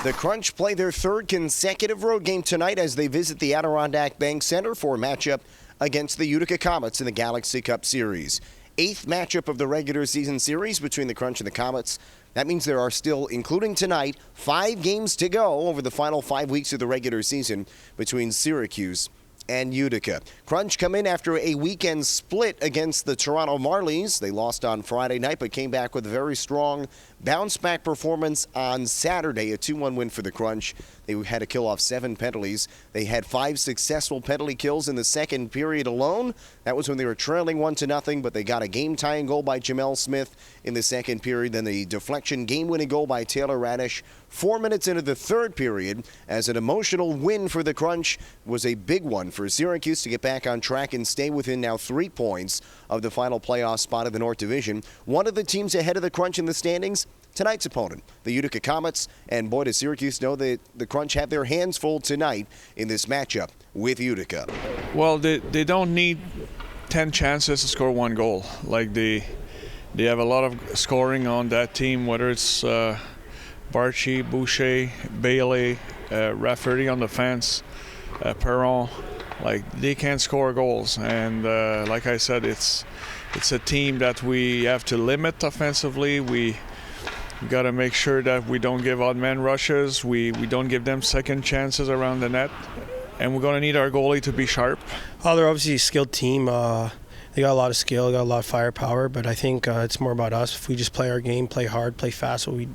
The Crunch play their third consecutive road game tonight as they visit the Adirondack Bank Center for a matchup against the Utica Comets in the Galaxy Cup Series. Eighth matchup of the regular season series between the Crunch and the Comets. That means there are still, including tonight, 5 games to go over the final 5 weeks of the regular season between Syracuse and Utica. Crunch come in after a weekend split against the Toronto Marlies. They lost on Friday night but came back with a very strong bounce-back performance on Saturday, a 2-1 win for the Crunch. They had to kill off 7 penalties. They had 5 successful penalty kills in the second period alone. That was when they were trailing 1-0, but they got a game-tying goal by Jamel Smith in the second period, then the deflection game-winning goal by Taylor Radish 4 minutes into the third period, as an emotional win for the Crunch was a big one for Syracuse to get back on track and stay within now 3 points of the final playoff spot of the North Division. One of the teams ahead of the Crunch in the standings, tonight's opponent, the Utica Comets, and boy, does Syracuse know that the Crunch have their hands full tonight in this matchup with Utica. Well, they don't need 10 chances to score 1 goal. Like they have a lot of scoring on that team, whether it's Barchi, Boucher, Bailey, Rafferty on the fence, Perron. Like, they can't score goals, and like I said, it's a team that we have to limit offensively. We got to make sure that we don't give odd man rushes. We don't give them second chances around the net, and we're going to need our goalie to be sharp. Oh, they're obviously a skilled team. They got a lot of skill, got a lot of firepower, but I think it's more about us. If we just play our game, play hard, play fast, what we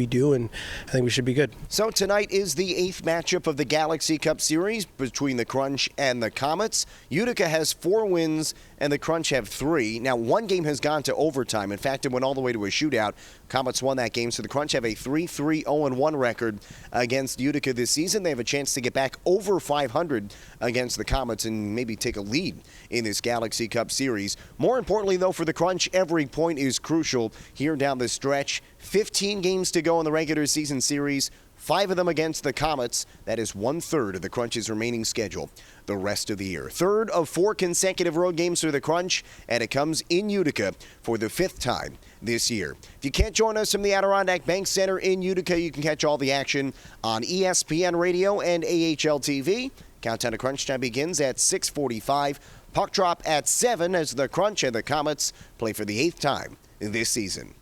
do, and I think we should be good. So tonight is the 8th matchup of the Galaxy Cup Series between the Crunch and the Comets. Utica has 4 wins and the Crunch have 3. Now, one game has gone to overtime. In fact, it went all the way to a shootout. Comets won that game, so the Crunch have a 3-3-0-1 record against Utica this season. They have a chance to get back over 500 against the Comets and maybe take a lead in this Galaxy Cup Series. More importantly, though, for the Crunch, every point is crucial here down the stretch. 15 games to go in the regular season series, 5 of them against the Comets. That is 1/3 of the Crunch's remaining schedule the rest of the year. 3rd of 4 consecutive road games for the Crunch, and it comes in Utica for the 5th time this year. If you can't join us from the Adirondack Bank Center in Utica, you can catch all the action on ESPN Radio and AHL TV. Countdown to Crunch time begins at 6:45. Puck drop at 7 as the Crunch and the Comets play for the 8th time this season.